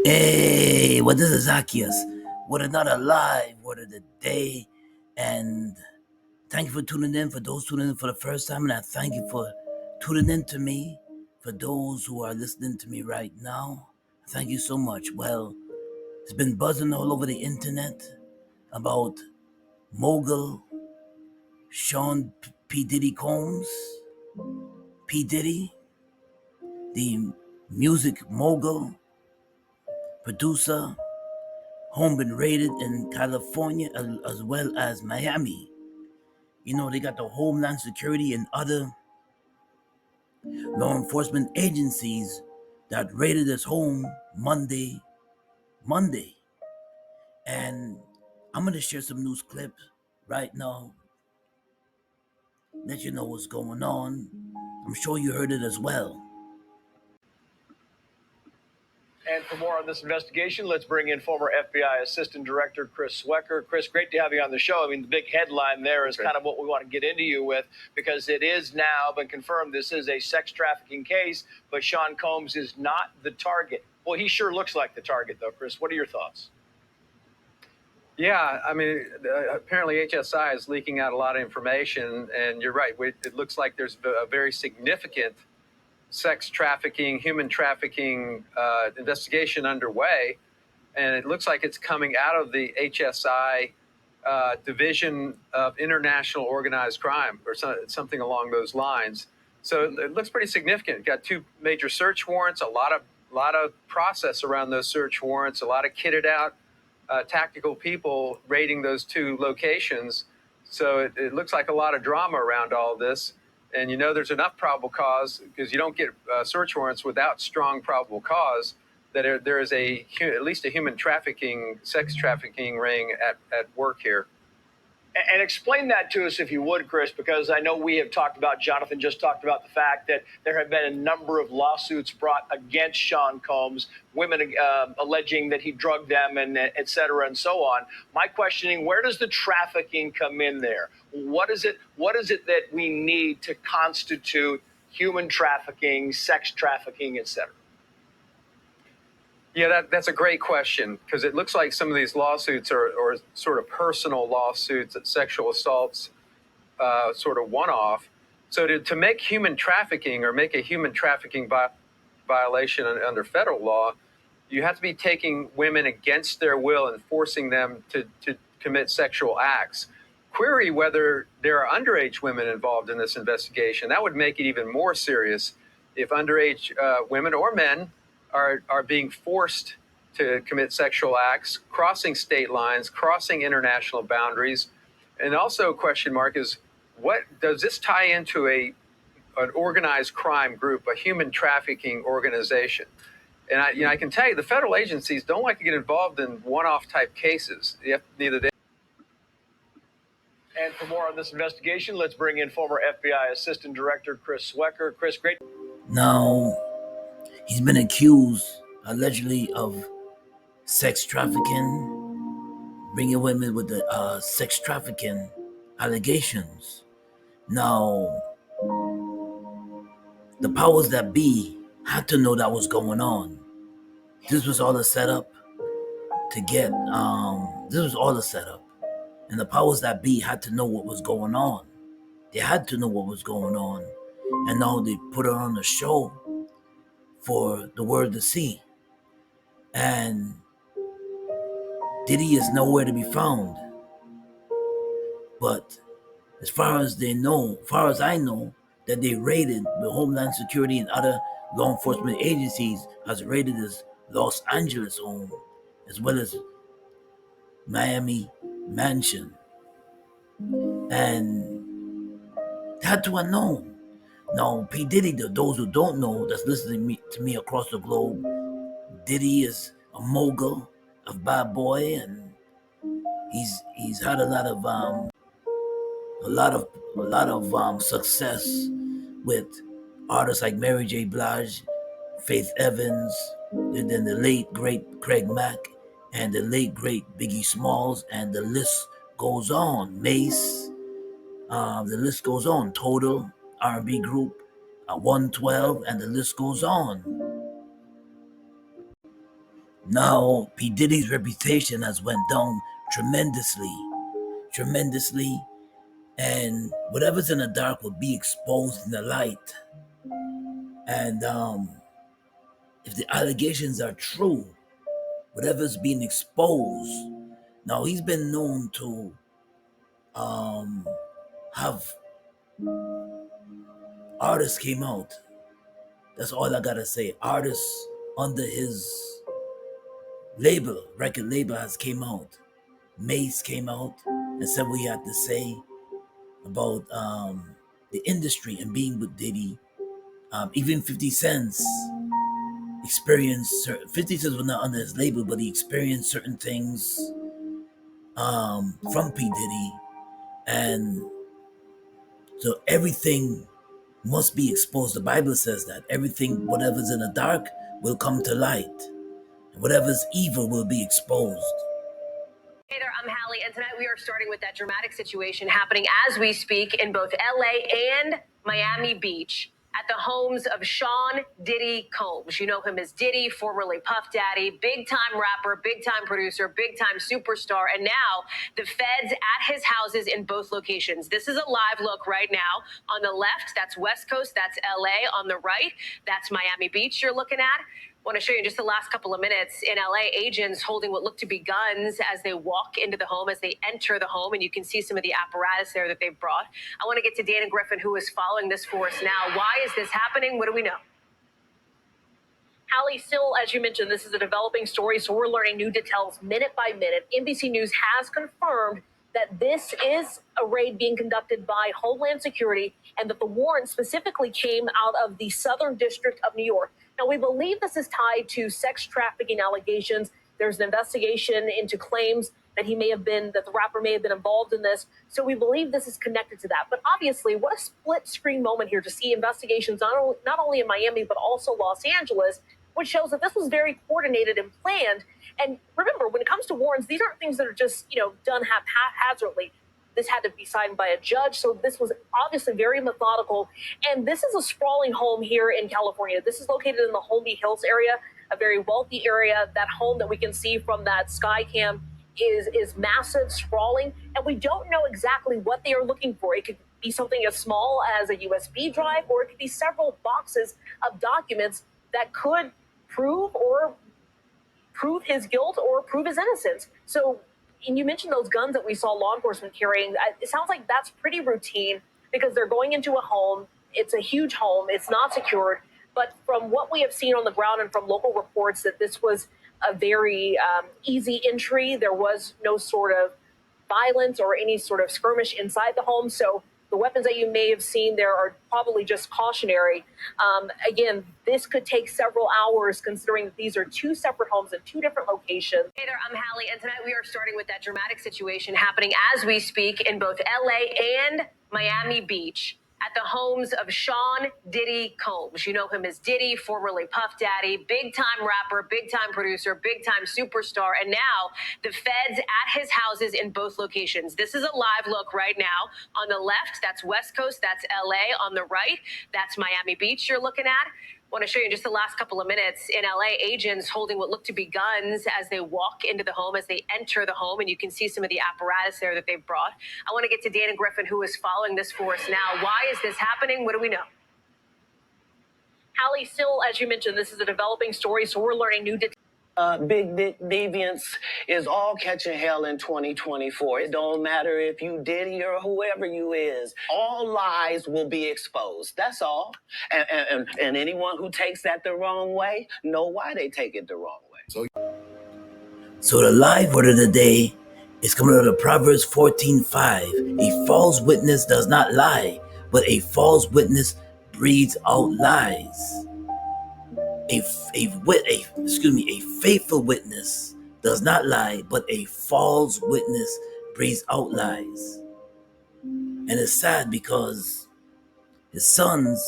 Hey, well, this is Zaccheus with another live word of the day. And thank you for tuning in. For those tuning in for the first time, and I thank you for tuning in to me. For those who are listening to me right now, thank you so much. Well, it's been buzzing all over the internet about mogul Sean P. Diddy Combs, P. Diddy, the music mogul, producer, home been raided in California as well as Miami. You know, they got the Homeland Security and other law enforcement agencies that raided his home Monday. And I'm going to share some news clips right now, let you know what's going on. I'm sure you heard it as well. And for more on this investigation, let's bring in former FBI Assistant Director Chris Swecker. Chris, great to have you on the show. I mean, the big headline there is kind of what we want to get into you with, because it is now been confirmed this is a sex trafficking case, but Sean Combs is not the target. Well, he sure looks like the target, though, Chris. What are your thoughts? Yeah, I mean, apparently HSI is leaking out a lot of information, and you're right. It looks like there's a very significant sex trafficking, human trafficking investigation underway, and it looks like it's coming out of the HSI Division of International Organized Crime, or something along those lines. So it looks pretty significant. Got two major search warrants, a lot of process around those search warrants, a lot of kitted out tactical people raiding those two locations. So it looks like a lot of drama around all of this. And you know there's enough probable cause, because you don't get search warrants without strong probable cause, that there is at least a human trafficking, sex trafficking ring at work here. And explain that to us, if you would, Chris, because I know we have talked about, Jonathan just talked about the fact that there have been a number of lawsuits brought against Sean Combs, women alleging that he drugged them, and et cetera, and so on. My questioning, where does the trafficking come in there? What is it that we need to constitute human trafficking, sex trafficking, et cetera? Yeah, that's a great question, because it looks like some of these lawsuits are sort of personal lawsuits, at sexual assaults, sort of one-off. So to make human trafficking, or make a human trafficking violation under federal law, you have to be taking women against their will and forcing them to commit sexual acts. Query whether there are underage women involved in this investigation. That would make it even more serious if underage women or men are being forced to commit sexual acts, crossing state lines, crossing international boundaries. And also a question mark is, what does this tie into an organized crime group, a human trafficking organization? And I can tell you, the federal agencies don't like to get involved in one-off type cases. Neither they. And for more on this investigation, let's bring in former FBI Assistant Director Chris Swecker. Chris, great. Now, he's been accused allegedly of sex trafficking, bringing women with the sex trafficking allegations. Now, the powers that be had to know that was going on. This was all a setup to get, this was all a setup. And the powers that be had to know what was going on. They had to know what was going on. And now they put it on the show for the world to see. And Diddy is nowhere to be found. But as far as I know, that they raided the Homeland Security and other law enforcement agencies has raided his Los Angeles home, as well as Miami mansion. And had to have known. Now, P. Diddy, those who don't know, that's listening to me across the globe, Diddy is a mogul, a bad boy, and he's had a lot of success with artists like Mary J. Blige, Faith Evans, and then the late great Craig Mack, and the late great Biggie Smalls, and the list goes on. Mace, the list goes on. Total R&B group, 112, and the list goes on. Now P Diddy's reputation has went down tremendously, tremendously, and whatever's in the dark will be exposed in the light. And if the allegations are true, whatever's being exposed. Now he's been known to have artists came out. That's all I gotta say. Artists under his label, record label, has came out. Mace came out and said what he had to say about the industry and being with Diddy. Even 50 Cent's experienced 50 Cent was not under his label, but he experienced certain things from P Diddy, and so everything must be exposed. The Bible says that everything, whatever's in the dark, will come to light, and whatever's evil will be exposed. Hey there, I'm Hallie, and tonight we are starting with that dramatic situation happening as we speak in both LA and Miami Beach at the homes of P.Diddy Combs. You know him as Diddy, formerly Puff Daddy, big time rapper, big time producer, big time superstar, and now the feds at his houses in both locations. This is a live look right now. On the left, that's West Coast, that's LA. On the right, that's Miami Beach you're looking at. I want to show you in just the last couple of minutes in LA, agents holding what look to be guns as they walk into the home, as they enter the home, and you can see some of the apparatus there that they've brought. I want to get to Dana Griffin, who is following this for us now. Why is this happening? What do we know? Hallie, still, as you mentioned, this is a developing story, so we're learning new details minute by minute. NBC News has confirmed that this is a raid being conducted by Homeland Security and that the warrant specifically came out of the Southern District of New York. Now, we believe this is tied to sex trafficking allegations. There's an investigation into claims that that the rapper may have been involved in this. So we believe this is connected to that. But obviously, what a split screen moment here to see investigations not only in Miami, but also Los Angeles, which shows that this was very coordinated and planned. And remember, when it comes to warrants, these aren't things that are just, done haphazardly. This had to be signed by a judge, so this was obviously very methodical. And this is a sprawling home here in California. This is located in the Holmby Hills area, a very wealthy area. That home that we can see from that sky cam is massive, sprawling, and we don't know exactly what they are looking for. It could be something as small as a USB drive, or it could be several boxes of documents that could prove his guilt or prove his innocence. So, and you mentioned those guns that we saw law enforcement carrying. It sounds like that's pretty routine because they're going into a home. It's a huge home. It's not secured. But from what we have seen on the ground and from local reports, that this was a very easy entry. There was no sort of violence or any sort of skirmish inside the home. So the weapons that you may have seen there are probably just cautionary. Again, this could take several hours considering that these are two separate homes in two different locations. Hey there, I'm Hallie, and tonight we are starting with that dramatic situation happening as we speak in both LA and Miami Beach at the homes of P.Diddy Combs. You know him as Diddy, formerly Puff Daddy, big time rapper, big time producer, big time superstar, and now the feds at his houses in both locations. This is a live look right now. On the left, that's West Coast, that's LA. On the right, that's Miami Beach you're looking at. I want to show you in just the last couple of minutes in LA, agents holding what look to be guns as they walk into the home, as they enter the home, and you can see some of the apparatus there that they've brought. I want to get to Dana Griffin, who is following this for us now. Why is this happening? What do we know? Hallie, still, as you mentioned, this is a developing story, so we're learning new details. Big Dick Deviance is all catching hell in 2024. It don't matter if you Diddy or whoever you is. All lies will be exposed. That's all. And anyone who takes that the wrong way, know why they take it the wrong way. So the live word of the day is coming out of Proverbs 14:5. A false witness does not lie, but a false witness breathes out lies. A faithful witness does not lie, but a false witness breathes out lies. And it's sad because his sons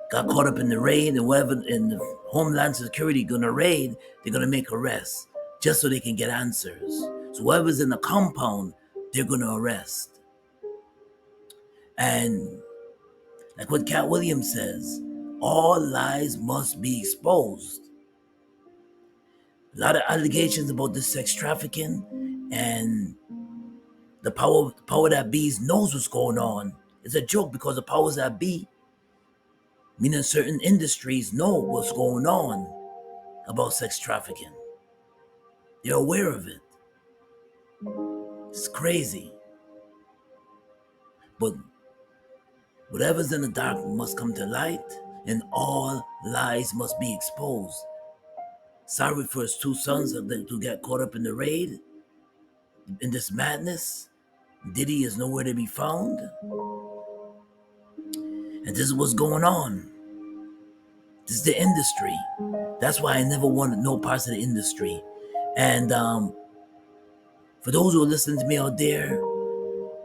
got caught up in the raid, and whoever in the Homeland Security gonna raid, they're gonna make arrests just so they can get answers. So whoever's in the compound, they're gonna arrest. And like what Cat Williams says, all lies must be exposed. A lot of allegations about this sex trafficking, and the power that be's knows what's going on. It's a joke because the powers that be, meaning certain industries, know what's going on about sex trafficking. They're aware of it. It's crazy. But whatever's in the dark must come to light, and all lies must be exposed. Sorry for his two sons who get caught up in the raid, in this madness. Diddy is nowhere to be found. And this is what's going on. This is the industry. That's why I never wanted no parts of the industry. And for those who are listening to me out there,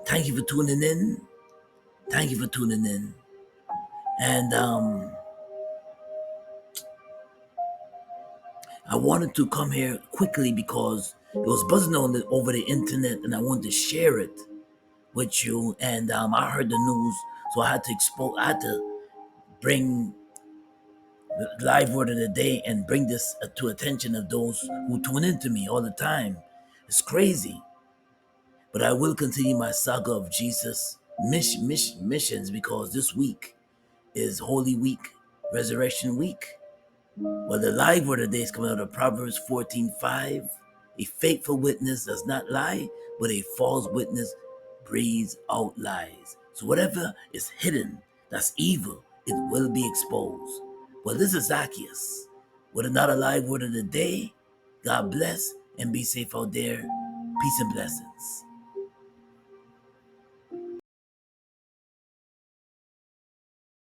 thank you for tuning in. Thank you for tuning in. And I wanted to come here quickly because it was buzzing over the internet, and I wanted to share it with you. And I heard the news, so I had to bring the live word of the day and bring this to attention of those who tune into me all the time. It's crazy, but I will continue my saga of Jesus missions, because this week is Holy Week, Resurrection Week. Well, the live word of the day is coming out of Proverbs 14:5. A faithful witness does not lie, but a false witness breathes out lies. So whatever is hidden, that's evil, it will be exposed. Well, this is Zaccheus with another live word of the day. God bless and be safe out there. Peace and blessings.